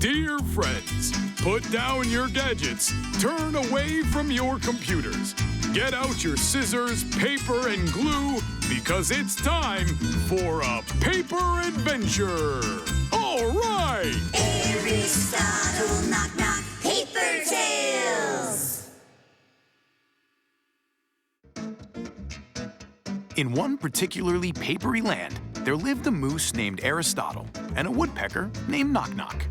Dear friends, put down your gadgets, turn away from your computers, get out your scissors, paper, and glue, because it's time for a paper adventure. All right! Aristotle, knock knock, paper tales! In one particularly papery land, there lived a moose named Aristotle and a woodpecker named Knock Knock.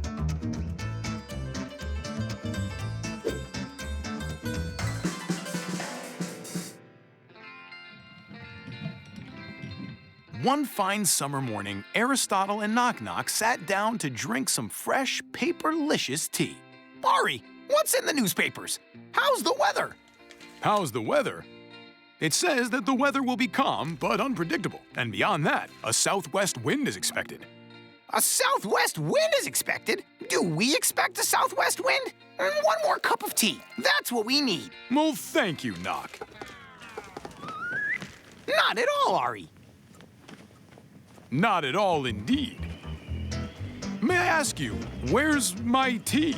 One fine summer morning, Aristotle and Knock Knock sat down to drink some fresh, paperlicious tea. Ari, what's in the newspapers? How's the weather? How's the weather? It says that the weather will be calm but unpredictable, and beyond that, a southwest wind is expected. A southwest wind is expected? Do we expect a southwest wind? One more cup of tea. That's what we need. Well, thank you, Knock. Not at all, Ari. Not at all indeed. May I ask you, where's my tea?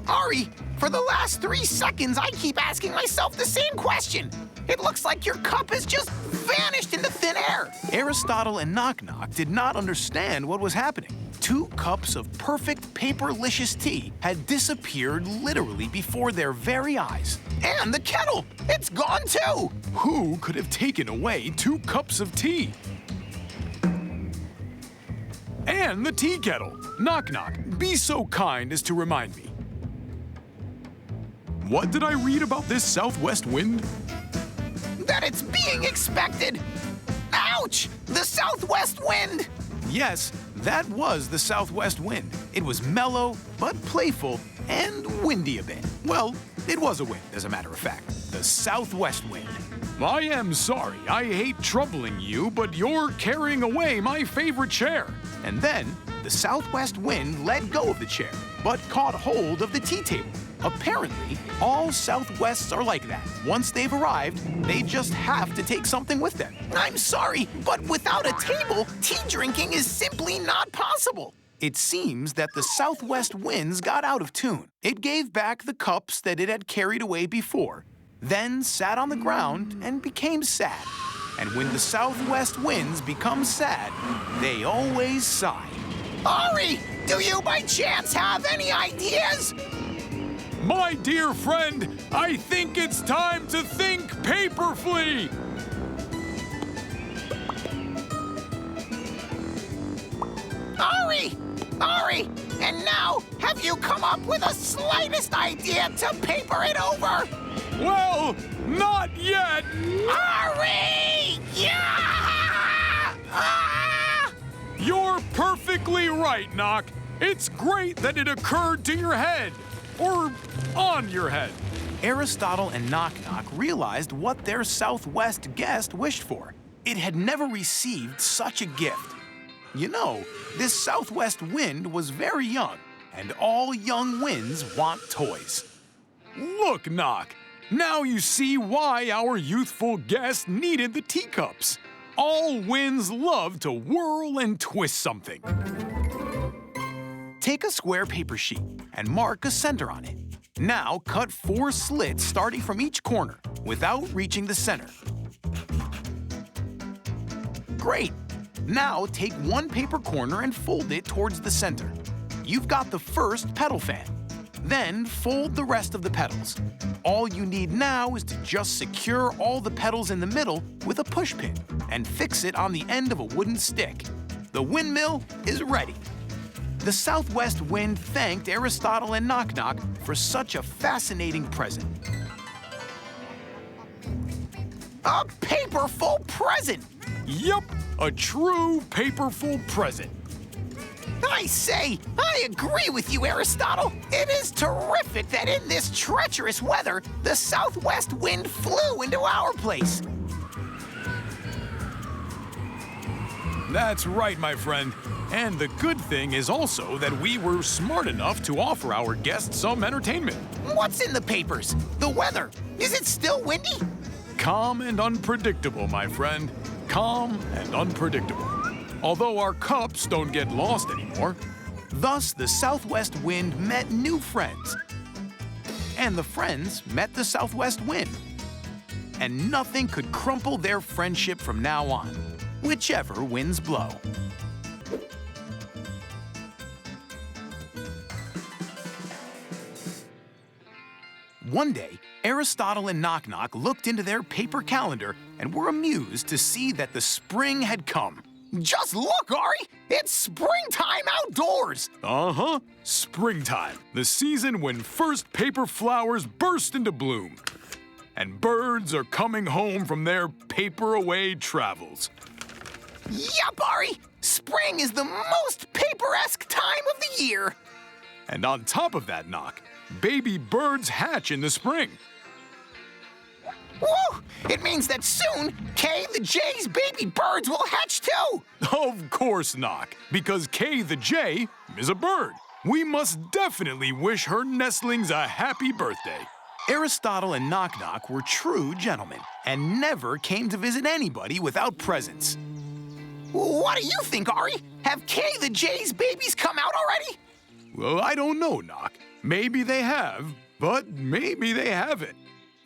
Ari, for the last 3 seconds, I keep asking myself the same question. It looks like your cup has just vanished into thin air. Aristotle and Knock Knock did not understand what was happening. 2 cups of perfect paperlicious tea had disappeared literally before their very eyes. And the kettle! It's gone too! Who could have taken away 2 cups of tea? And the tea kettle. Knock Knock, be so kind as to remind me. What did I read about this southwest wind? That it's being expected! Ouch! The southwest wind! Yes, that was the southwest wind. It was mellow, but playful, and windy a bit. Well, it was a wind, as a matter of fact. The southwest wind. I am sorry. I hate troubling you, but you're carrying away my favorite chair. And then, the southwest wind let go of the chair, but caught hold of the tea table. Apparently, all southwests are like that. Once they've arrived, they just have to take something with them. I'm sorry, but without a table, tea drinking is simply not possible. It seems that the southwest winds got out of tune. It gave back the cups that it had carried away before, then sat on the ground and became sad. And when the southwest winds become sad, they always sigh. Ari, do you by chance have any ideas? My dear friend, I think it's time to think paperfully. Ari, and now have you come up with the slightest idea to paper it over? Well, not yet. Ari! Yeah! Ah! You're perfectly right, Knock. It's great that it occurred to your head. Or on your head. Aristotle and Knock Knock realized what their southwest guest wished for. It had never received such a gift. You know, this southwest wind was very young, and all young winds want toys. Look, Knock. Now you see why our youthful guest needed the teacups. All winds love to whirl and twist something. Take a square paper sheet and mark a center on it. Now cut 4 slits starting from each corner without reaching the center. Great! Now take 1 paper corner and fold it towards the center. You've got the first petal fan. Then fold the rest of the petals. All you need now is to just secure all the petals in the middle with a push pin and fix it on the end of a wooden stick. The windmill is ready. The southwest wind thanked Aristotle and Knock Knock for such a fascinating present. A paperful present! Yup, a true paperful present. I say, I agree with you, Aristotle. It is terrific that in this treacherous weather, the southwest wind flew into our place. That's right, my friend. And the good thing is also that we were smart enough to offer our guests some entertainment. What's in the papers? The weather. Is it still windy? Calm and unpredictable, my friend. Calm and unpredictable. although our cups don't get lost anymore. Thus, the southwest wind met new friends. And the friends met the southwest wind. And nothing could crumple their friendship from now on, whichever winds blow. One day, Aristotle and Knock Knock looked into their paper calendar and were amused to see that the spring had come. Just look, Ari! It's springtime outdoors! Uh-huh. Springtime, the season when first paper flowers burst into bloom. And birds are coming home from their paper-away travels. Yup, Ari! Spring is the most paper-esque time of the year! And on top of that, Knock, baby birds hatch in the spring. Woo! It means that soon, Kay the Jay's baby birds will hatch too! Of course, Knock, because Kay the Jay is a bird. We must definitely wish her nestlings a happy birthday. Aristotle and Knock Knock were true gentlemen and never came to visit anybody without presents. What do you think, Ari? Have Kay the Jay's babies come out already? Well, I don't know, Knock. Maybe they have, but maybe they haven't.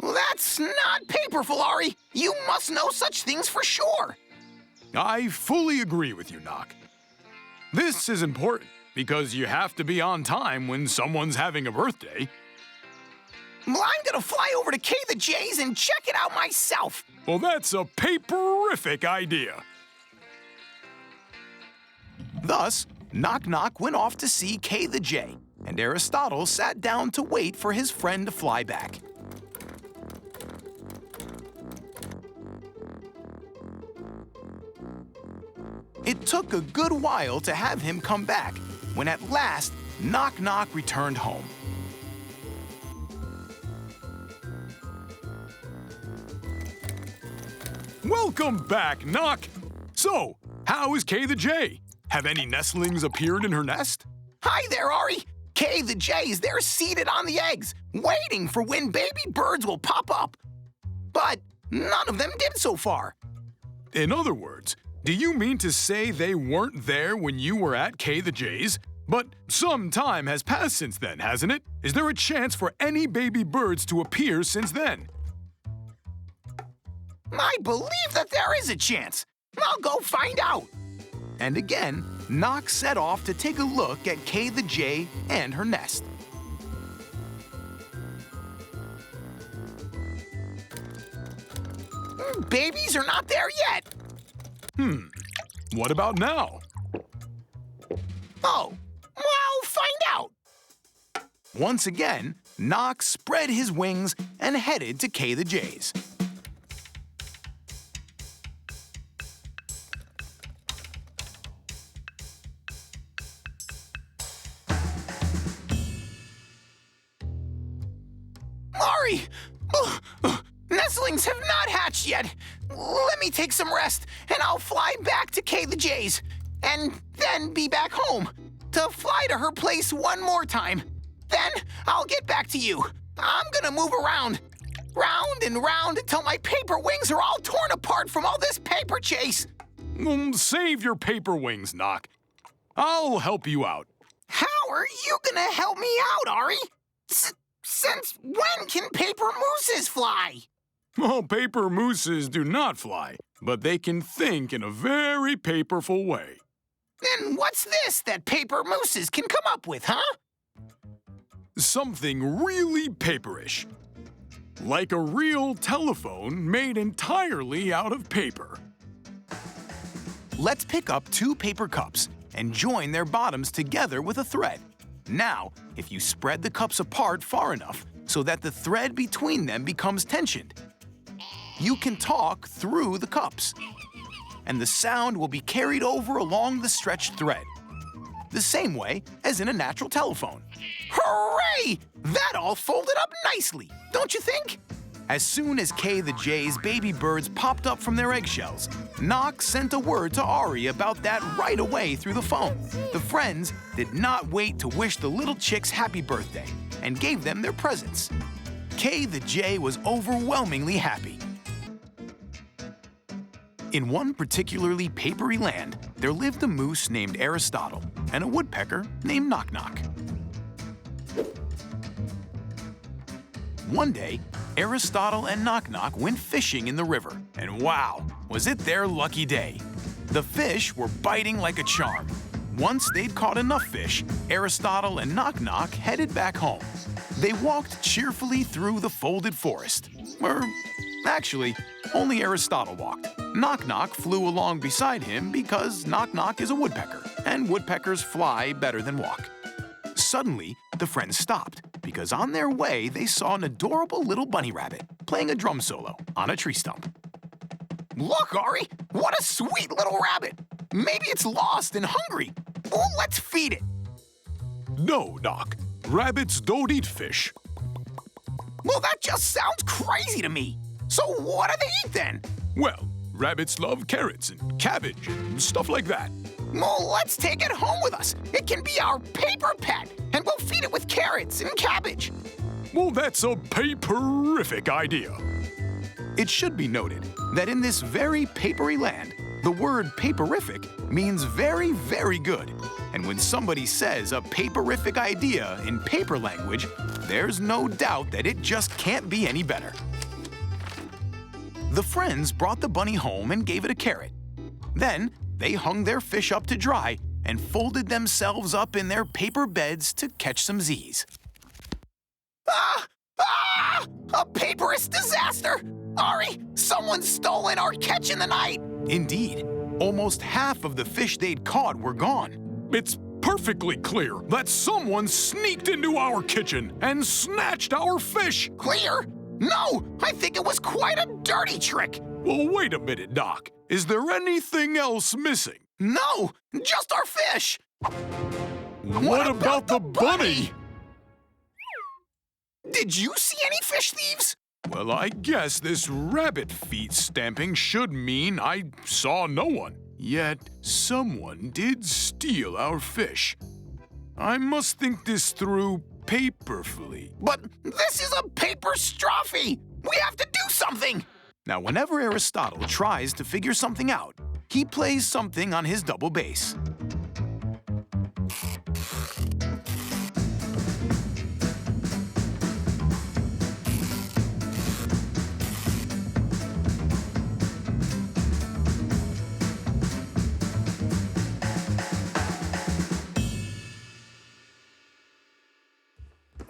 Well, that's not paperful, Ari. You must know such things for sure. I fully agree with you, Knock. This is important because you have to be on time when someone's having a birthday. Well, I'm gonna fly over to Kay the Jay's and check it out myself. Well, that's a paperific idea. Thus, Knock Knock went off to see Kay the Jay, and Aristotle sat down to wait for his friend to fly back. It took a good while to have him come back, when at last, Knock Knock returned home. Welcome back, Knock. So, how is Kay the Jay? Have any nestlings appeared in her nest? Hi there, Ari. Kay the Jay is there seated on the eggs, waiting for when baby birds will pop up. But none of them did so far. In other words, do you mean to say they weren't there when you were at Kay the Jay's? But some time has passed since then, hasn't it? Is there a chance for any baby birds to appear since then? I believe that there is a chance. I'll go find out. And again, Knock set off to take a look at Kay the Jay and her nest. Babies are not there yet. What about now? Oh, well, find out. Once again, Knock spread his wings and headed to Kay the Jay's. Ari! Nestlings have not hatched yet. Let me take some rest, and I'll fly back to Kay the Jay's, and then be back home to fly to her place one more time. Then I'll get back to you. I'm gonna move around, round and round until my paper wings are all torn apart from all this paper chase. Save your paper wings, Knock. I'll help you out. How are you gonna help me out, Ari? Since when can paper mooses fly? Well, paper mooses do not fly, but they can think in a very paperful way. Then what's this that paper mooses can come up with, huh? Something really paperish. Like a real telephone made entirely out of paper. Let's pick up 2 paper cups and join their bottoms together with a thread. Now, if you spread the cups apart far enough so that the thread between them becomes tensioned, you can talk through the cups, and the sound will be carried over along the stretched thread, the same way as in a natural telephone. Hooray! That all folded up nicely, don't you think? As soon as Kay the Jay's baby birds popped up from their eggshells, Knock sent a word to Ari about that right away through the phone. The friends did not wait to wish the little chicks happy birthday and gave them their presents. Kay the Jay was overwhelmingly happy. In one particularly papery land, there lived a moose named Aristotle and a woodpecker named Knock Knock. One day, Aristotle and Knock Knock went fishing in the river, and wow, was it their lucky day. The fish were biting like a charm. Once they'd caught enough fish, Aristotle and Knock Knock headed back home. They walked cheerfully through the folded forest. Or, actually, only Aristotle walked. Knock Knock flew along beside him because Knock Knock is a woodpecker, and woodpeckers fly better than walk. Suddenly, the friends stopped because on their way they saw an adorable little bunny rabbit playing a drum solo on a tree stump. Look, Ari! What a sweet little rabbit! Maybe it's lost and hungry. Oh, let's feed it. No, Doc. Rabbits don't eat fish. Well, that just sounds crazy to me. So what do they eat then? Well, rabbits love carrots and cabbage and stuff like that. Well, let's take it home with us. It can be our paper pet, and we'll feed it with carrots and cabbage. Well, that's a paperific idea. It should be noted that in this very papery land, the word paperific means very, very good. And when somebody says a paperific idea in paper language, there's no doubt that it just can't be any better. The friends brought the bunny home and gave it a carrot. Then they hung their fish up to dry and folded themselves up in their paper beds to catch some Z's. A paperist disaster! Ari, someone's stolen our catch in the night! Indeed, almost half of the fish they'd caught were gone. It's perfectly clear that someone sneaked into our kitchen and snatched our fish. Clear? No, I think it was quite a dirty trick. Well, wait a minute, Doc. Is there anything else missing? No, just our fish. What about the bunny? Did you see any fish thieves? Well, I guess this rabbit feet stamping should mean I saw no one. Yet someone did steal our fish. I must think this through paperfully. But this is a paper strophe. We have to do something. Now, whenever Aristotle tries to figure something out, he plays something on his double bass.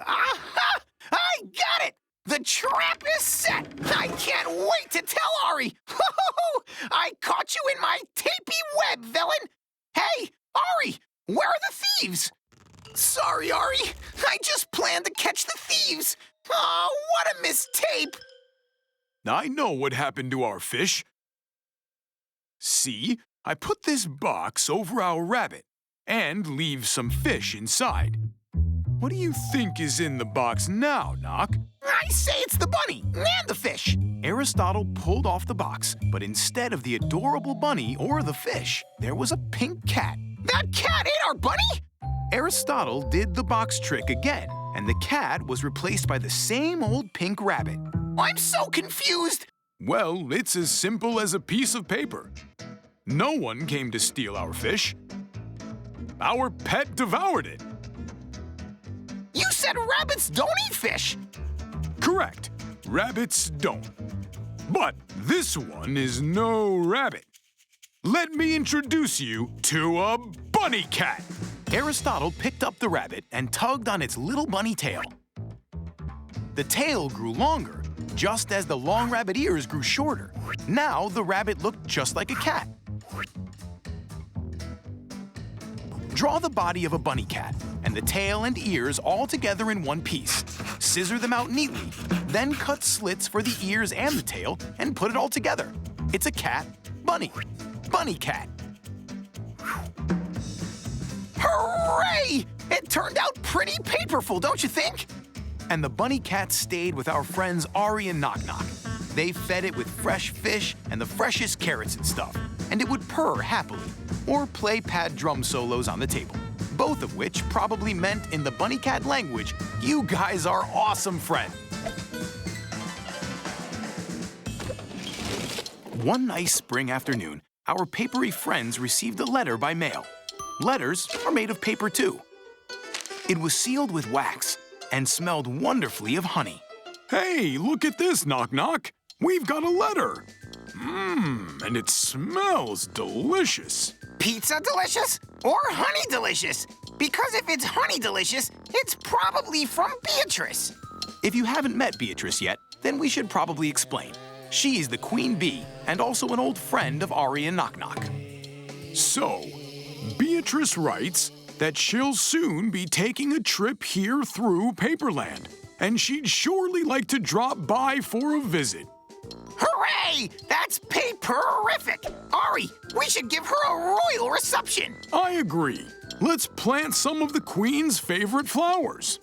Aha! I got it! The trap is set! I can't wait to tell Ari! I caught you in my tapey web, villain! Hey, Ari, where are the thieves? Sorry, Ari. I just planned to catch the thieves. Oh, what a mistape! I know what happened to our fish. See, I put this box over our rabbit and leave some fish inside. What do you think is in the box now, Knock? I say it's the bunny and the fish. Aristotle pulled off the box, but instead of the adorable bunny or the fish, there was a pink cat. That cat ate our bunny? Aristotle did the box trick again, and the cat was replaced by the same old pink rabbit. I'm so confused. Well, it's as simple as a piece of paper. No one came to steal our fish. Our pet devoured it. You said rabbits don't eat fish. Correct. Rabbits don't. But this one is no rabbit. Let me introduce you to a bunny cat. Aristotle picked up the rabbit and tugged on its little bunny tail. The tail grew longer, just as the long rabbit ears grew shorter. Now the rabbit looked just like a cat. Draw the body of a bunny cat and the tail and ears all together in one piece. Scissor them out neatly, then cut slits for the ears and the tail and put it all together. It's a cat, bunny, bunny cat. Hooray! It turned out pretty paperful, don't you think? And the bunny cat stayed with our friends Ari and Knock Knock. They fed it with fresh fish and the freshest carrots and stuff, and it would purr happily or play pad drum solos on the table, both of which probably meant in the bunny cat language, you guys are awesome friends. One nice spring afternoon, our papery friends received a letter by mail. Letters are made of paper too. It was sealed with wax and smelled wonderfully of honey. Hey, look at this, Knock Knock. We've got a letter. And it smells delicious. Pizza delicious or honey delicious? Because if it's honey delicious, it's probably from Beatrice. If you haven't met Beatrice yet, then we should probably explain. She's the queen bee and also an old friend of Ari and Knock Knock. So, Beatrice writes that she'll soon be taking a trip here through Paperland, and she'd surely like to drop by for a visit. Hooray! That's paperific! Ari, we should give her a royal reception. I agree. Let's plant some of the queen's favorite flowers.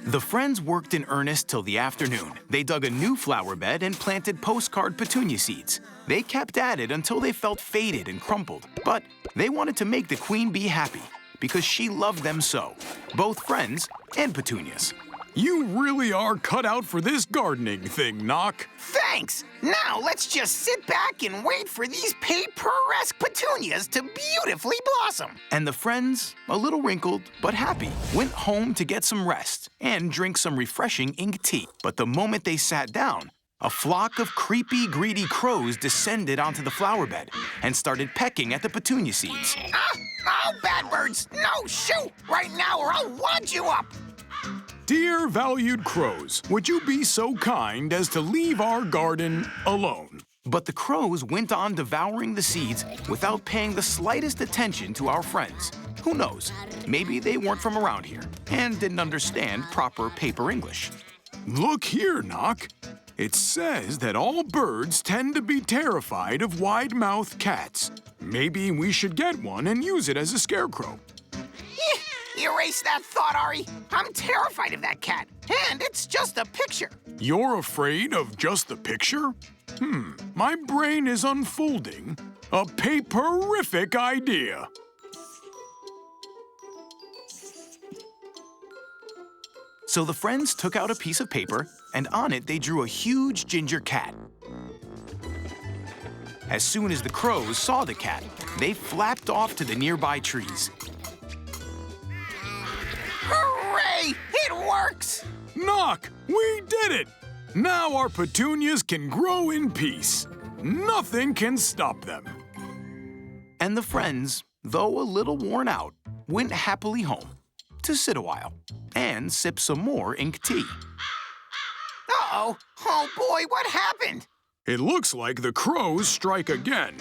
The friends worked in earnest till the afternoon. They dug a new flower bed and planted postcard petunia seeds. They kept at it until they felt faded and crumpled. But they wanted to make the queen bee happy because she loved them so, both friends and petunias. You really are cut out for this gardening thing, Knock. Thanks! Now let's just sit back and wait for these paperesque petunias to beautifully blossom. And the friends, a little wrinkled but happy, went home to get some rest and drink some refreshing ink tea. But the moment they sat down, a flock of creepy, greedy crows descended onto the flower bed and started pecking at the petunia seeds. Oh, bad birds! No, shoot! Right now or I'll wad you up! Dear valued crows, would you be so kind as to leave our garden alone? But the crows went on devouring the seeds without paying the slightest attention to our friends. Who knows? Maybe they weren't from around here and didn't understand proper paper English. Look here, Knock. It says that all birds tend to be terrified of wide-mouthed cats. Maybe we should get one and use it as a scarecrow. Erase that thought, Ari. I'm terrified of that cat, and it's just a picture. You're afraid of just the picture? My brain is unfolding a paperific idea. So the friends took out a piece of paper, and on it they drew a huge ginger cat. As soon as the crows saw the cat, they flapped off to the nearby trees. Hooray! It works! Knock! We did it! Now our petunias can grow in peace. Nothing can stop them. And the friends, though a little worn out, went happily home to sit a while and sip some more ink tea. Uh-oh. Oh, boy, what happened? It looks like the crows strike again.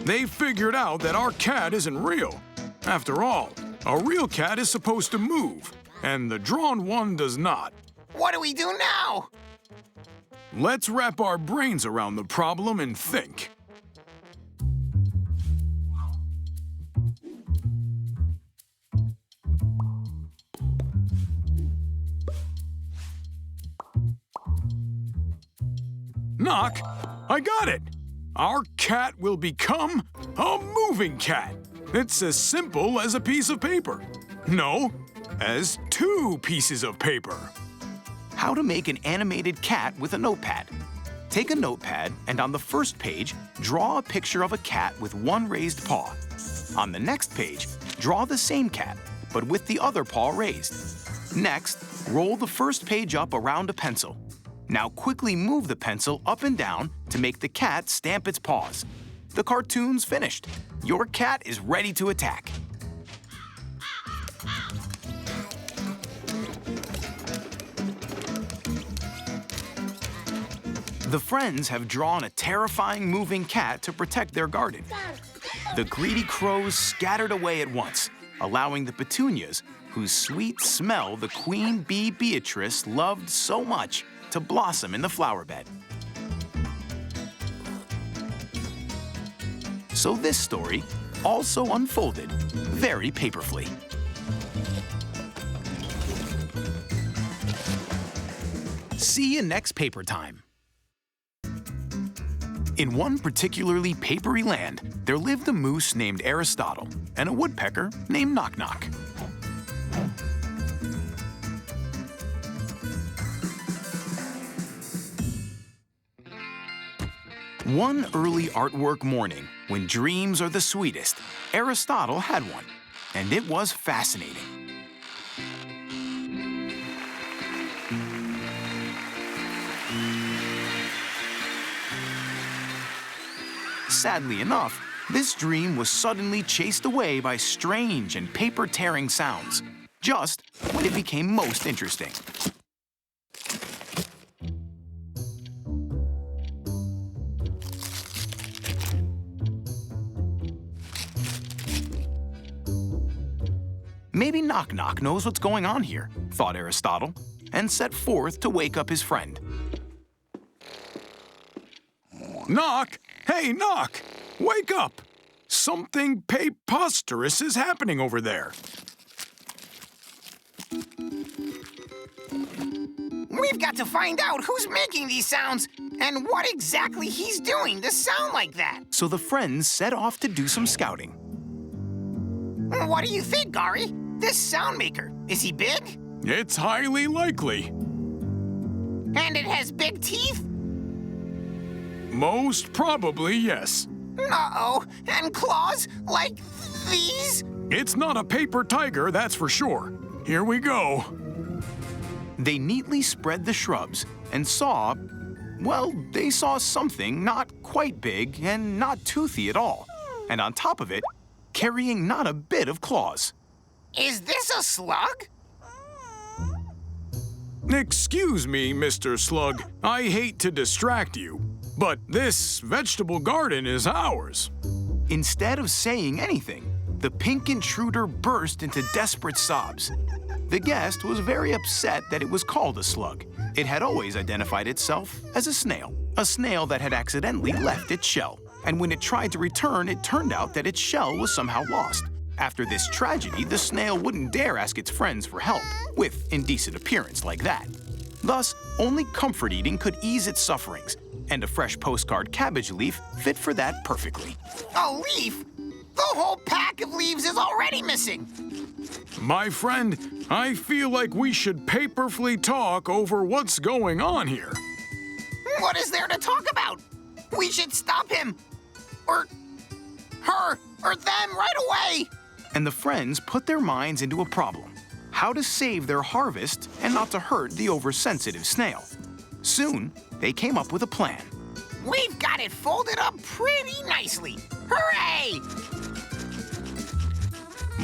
They figured out that our cat isn't real. After all, a real cat is supposed to move, and the drawn one does not. What do we do now? Let's wrap our brains around the problem and think. Knock! I got it! Our cat will become a moving cat. It's as simple as a piece of paper. No, as 2 pieces of paper. How to make an animated cat with a notepad. Take a notepad and on the first page, draw a picture of a cat with one raised paw. On the next page, draw the same cat, but with the other paw raised. Next, roll the first page up around a pencil. Now quickly move the pencil up and down to make the cat stamp its paws. The cartoon's finished. Your cat is ready to attack. The friends have drawn a terrifying moving cat to protect their garden. The greedy crows scattered away at once, allowing the petunias, whose sweet smell the queen bee Beatrice loved so much, to blossom in the flower bed. So this story also unfolded very paperfully. See you next paper time. In one particularly papery land, there lived a moose named Aristotle and a woodpecker named Knock Knock. One early artwork morning, when dreams are the sweetest, Aristotle had one, and it was fascinating. Sadly enough, this dream was suddenly chased away by strange and paper-tearing sounds, just when it became most interesting. Maybe Knock Knock knows what's going on here, thought Aristotle, and set forth to wake up his friend. Knock! Hey, Knock! Wake up! Something preposterous is happening over there. We've got to find out who's making these sounds and what exactly he's doing to sound like that. So the friends set off to do some scouting. What do you think, Ari? This sound maker, is he big? It's highly likely. And it has big teeth? Most probably, yes. Uh-oh, and claws like these? It's not a paper tiger, that's for sure. Here we go. They neatly spread the shrubs and saw, well, they saw something not quite big and not toothy at all. And on top of it, carrying not a bit of claws. Is this a slug? Excuse me, Mr. Slug. I hate to distract you, but this vegetable garden is ours. Instead of saying anything, the pink intruder burst into desperate sobs. The guest was very upset that it was called a slug. It had always identified itself as a snail that had accidentally left its shell. And when it tried to return, it turned out that its shell was somehow lost. After this tragedy, the snail wouldn't dare ask its friends for help, with indecent appearance like that. Thus, only comfort eating could ease its sufferings, and a fresh postcard cabbage leaf fit for that perfectly. A leaf? The whole pack of leaves is already missing. My friend, I feel like we should paperfully talk over what's going on here. What is there to talk about? We should stop him. Or her, or them right away. And the friends put their minds into a problem: how to save their harvest and not to hurt the oversensitive snail. Soon, they came up with a plan. We've got it folded up pretty nicely. Hooray!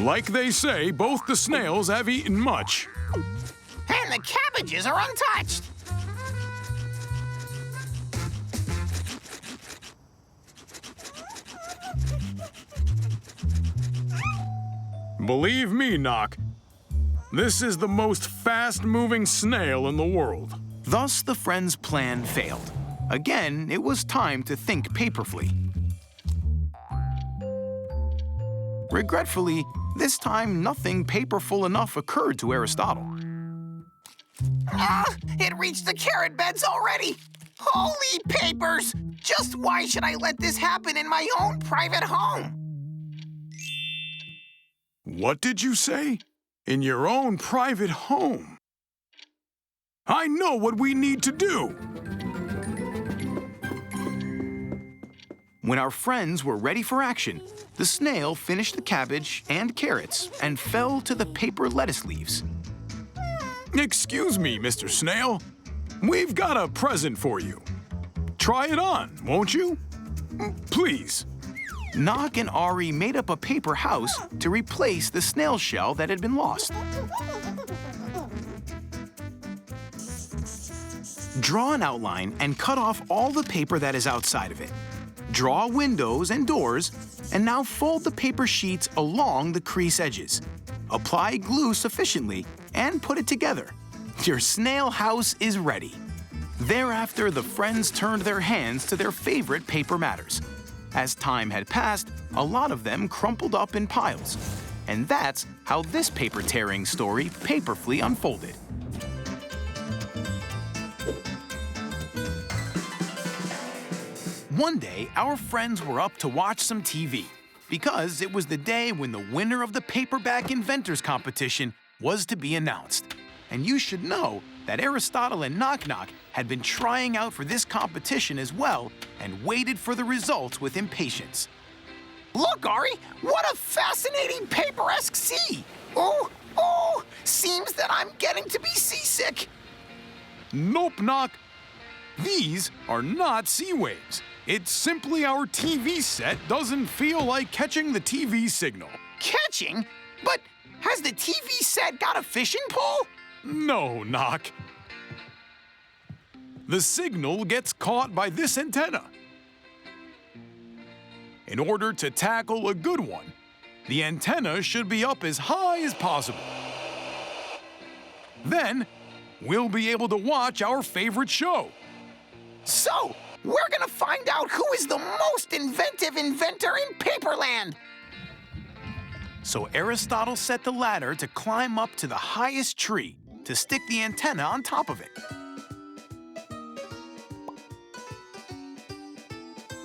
Like they say, both the snails have eaten much. And the cabbages are untouched. Believe me, Knock, this is the most fast-moving snail in the world. Thus, the friends' plan failed. Again, it was time to think paperfully. Regretfully, this time nothing paperful enough occurred to Aristotle. It reached the carrot beds already. Holy papers! Just why should I let this happen in my own private home? What did you say? In your own private home? I know what we need to do! When our friends were ready for action, the snail finished the cabbage and carrots and fell to the paper lettuce leaves. Excuse me, Mr. Snail. We've got a present for you. Try it on, won't you? Please. Knock and Ari made up a paper house to replace the snail shell that had been lost. Draw an outline and cut off all the paper that is outside of it. Draw windows and doors, and now fold the paper sheets along the crease edges. Apply glue sufficiently and put it together. Your snail house is ready. Thereafter, the friends turned their hands to their favorite paper matters. As time had passed, a lot of them crumpled up in piles. And that's how this paper-tearing story paperfully unfolded. One day, our friends were up to watch some TV because it was the day when the winner of the paperback inventors competition was to be announced. And you should know that Aristotle and Knock Knock had been trying out for this competition as well and waited for the results with impatience. Look, Ari, what a fascinating paper-esque sea. Oh, seems that I'm getting to be seasick. Nope, Knock. These are not sea waves. It's simply our TV set doesn't feel like catching the TV signal. Catching? But has the TV set got a fishing pole? No, Knock. The signal gets caught by this antenna. In order to tackle a good one, the antenna should be up as high as possible. Then, we'll be able to watch our favorite show. So, we're gonna find out who is the most inventive inventor in Paperland. So Aristotle set the ladder to climb up to the highest tree to stick the antenna on top of it.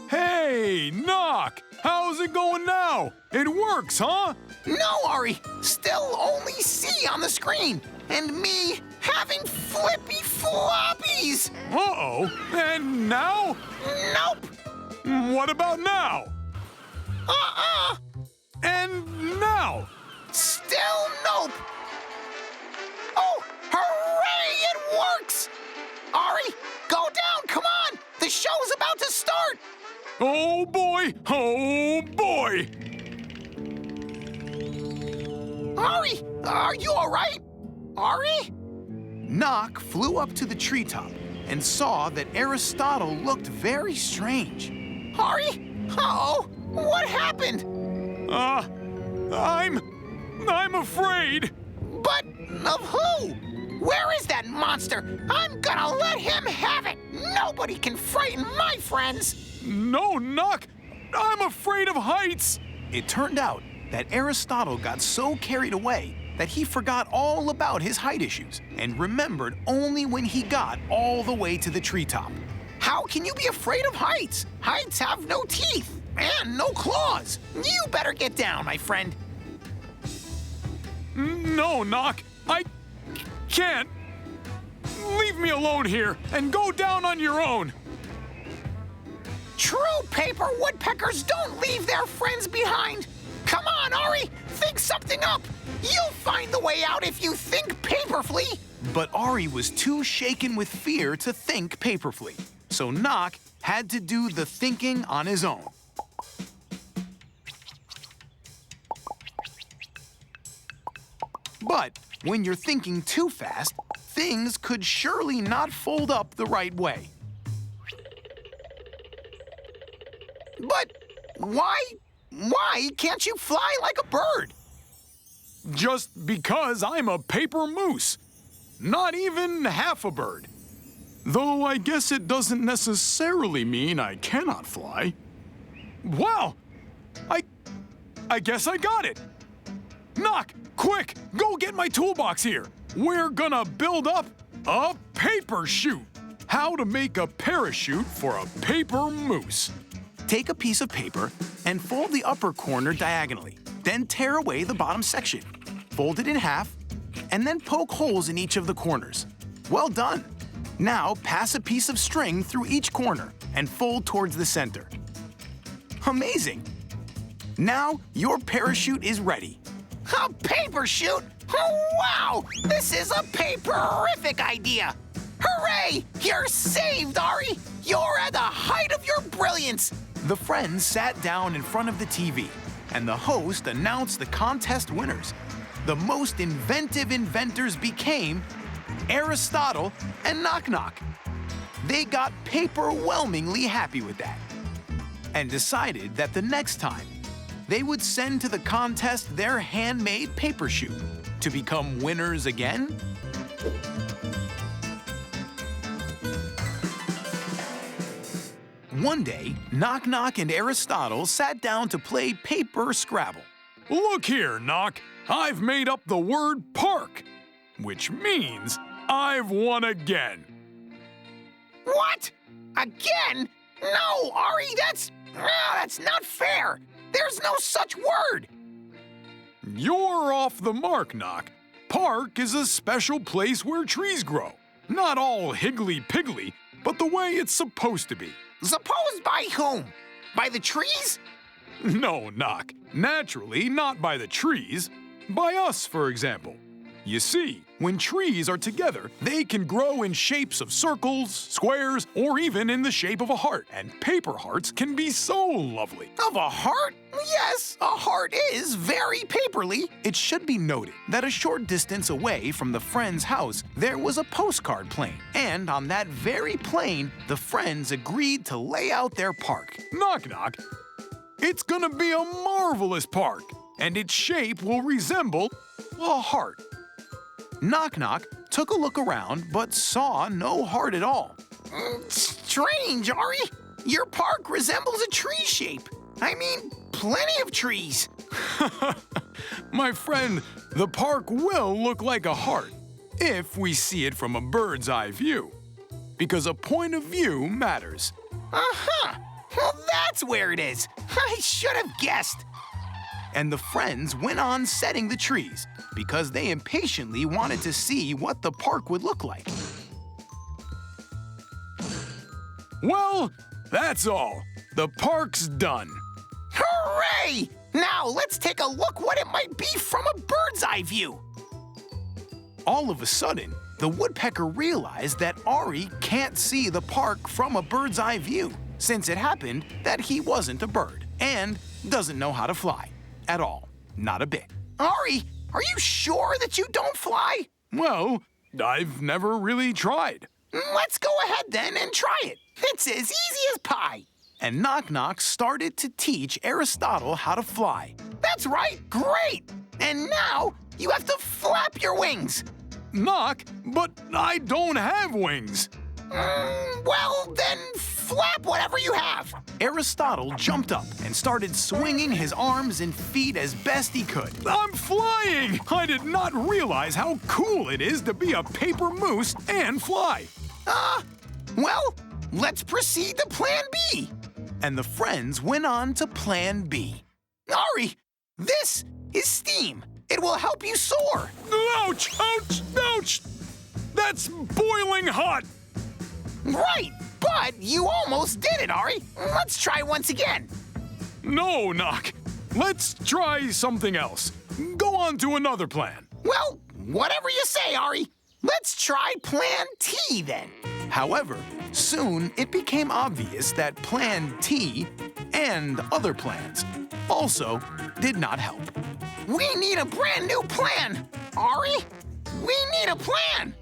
Hey, Knock! How's it going now? It works, huh? No, Ari, still only C on the screen. And me having flippy floppies. Uh-oh. And now? Nope. What about now? And now? Still nope. Oh, hooray, it works. Ari, go down, come on. The show's about to start. Oh boy! Oh boy! Ari, are you all right? Ari? Knock flew up to the treetop and saw that Aristotle looked very strange. Ari? Uh-oh, what happened? I'm afraid. But of who? Where is that monster? I'm gonna let him have it. Nobody can frighten my friends. No, Knock! I'm afraid of heights! It turned out that Aristotle got so carried away that he forgot all about his height issues and remembered only when he got all the way to the treetop. How can you be afraid of heights? Heights have no teeth and no claws. You better get down, my friend. No, Knock! I can't! Leave me alone here and go down on your own! True paper woodpeckers don't leave their friends behind. Come on, Ari, think something up. You'll find the way out if you think paperfully. But Ari was too shaken with fear to think paperfully, so Knock had to do the thinking on his own. But when you're thinking too fast, things could surely not fold up the right way. But why can't you fly like a bird? Just because I'm a paper moose. Not even half a bird. Though I guess it doesn't necessarily mean I cannot fly. Wow! I guess I got it! Knock! Quick! Go get my toolbox here! We're gonna build up a paper chute! How to make a parachute for a paper moose. Take a piece of paper and fold the upper corner diagonally. Then tear away the bottom section. Fold it in half, and then poke holes in each of the corners. Well done! Now pass a piece of string through each corner and fold towards the center. Amazing! Now your parachute is ready. A paper chute? Oh, wow! This is a paperific idea! Hooray! You're saved, Ari! You're at the height of your brilliance! The friends sat down in front of the TV, and the host announced the contest winners. The most inventive inventors became Aristotle and Knock Knock. They got paper-whelmingly happy with that, and decided that the next time, they would send to the contest their handmade paper chute to become winners again. One day, Knock Knock and Aristotle sat down to play paper Scrabble. Look here, Knock. I've made up the word park, which means I've won again. What? Again? No, Ari, that's not fair. There's no such word. You're off the mark, Knock. park is a special place where trees grow. Not all higgly-piggly, but the way it's supposed to be. Supposed by whom? By the trees? No, Knock. Naturally, not by the trees. By us, for example. You see, when trees are together, they can grow in shapes of circles, squares, or even in the shape of a heart. And paper hearts can be so lovely. Of a heart? Yes, a heart is very paperly. It should be noted that a short distance away from the friend's house, there was a postcard plane. And on that very plane, the friends agreed to lay out their park. Knock, knock. It's gonna be a marvelous park, and its shape will resemble a heart. Knock Knock took a look around but saw no heart at all. Strange, Ari. Your park resembles a tree shape. I mean, plenty of trees. My friend, the park will look like a heart if we see it from a bird's eye view. Because a point of view matters. Uh-huh. Well, that's where it is. I should have guessed. And the friends went on setting the trees because they impatiently wanted to see what the park would look like. Well, that's all. The park's done. Hooray! Now let's take a look what it might be from a bird's eye view. All of a sudden, the woodpecker realized that Ari can't see the park from a bird's eye view, since it happened that he wasn't a bird and doesn't know how to fly. At all. Not a bit. Ari, are you sure that you don't fly? Well, I've never really tried. Let's go ahead then and try it. It's as easy as pie. And Knock Knock started to teach Aristotle how to fly. That's right, great. And now you have to flap your wings. Knock, but I don't have wings. Well, then flap whatever you have. Aristotle jumped up and started swinging his arms and feet as best he could. I'm flying! I did not realize how cool it is to be a paper moose and fly. Well, let's proceed to Plan B. And the friends went on to Plan B. Ari, this is steam. It will help you soar. Ouch! Ouch! Ouch! That's boiling hot! Right, but you almost did it, Ari. Let's try once again. No, Knock. Let's try something else. Go on to another plan. Well, whatever you say, Ari. Let's try Plan T then. However, soon it became obvious that Plan T and other plans also did not help. We need a brand new plan, Ari. We need a plan.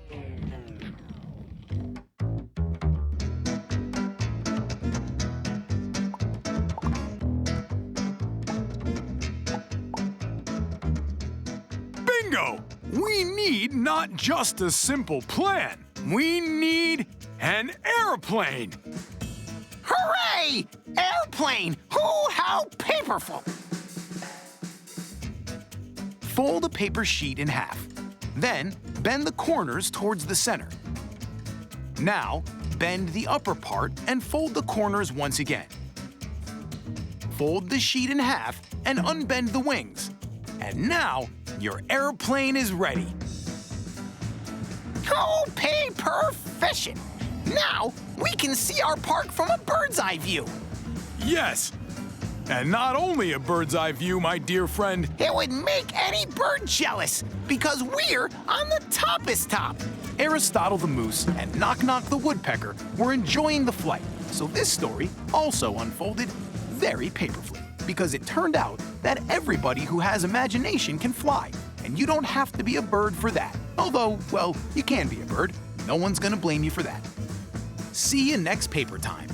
Bingo! We need not just a simple plan. We need an airplane. Hooray! Airplane! Oh, how paperful! Fold a paper sheet in half. Then bend the corners towards the center. Now, bend the upper part and fold the corners once again. Fold the sheet in half and unbend the wings. And now, your airplane is ready. Oh, paper-ficient! Now, we can see our park from a bird's eye view. Yes. And not only a bird's eye view, my dear friend. It would make any bird jealous, because we're on the toppest top. Aristotle the moose and Knock Knock the woodpecker were enjoying the flight, so this story also unfolded very paperfully, because it turned out that everybody who has imagination can fly, and you don't have to be a bird for that. Although, well, you can be a bird. No one's gonna blame you for that. See you next paper time.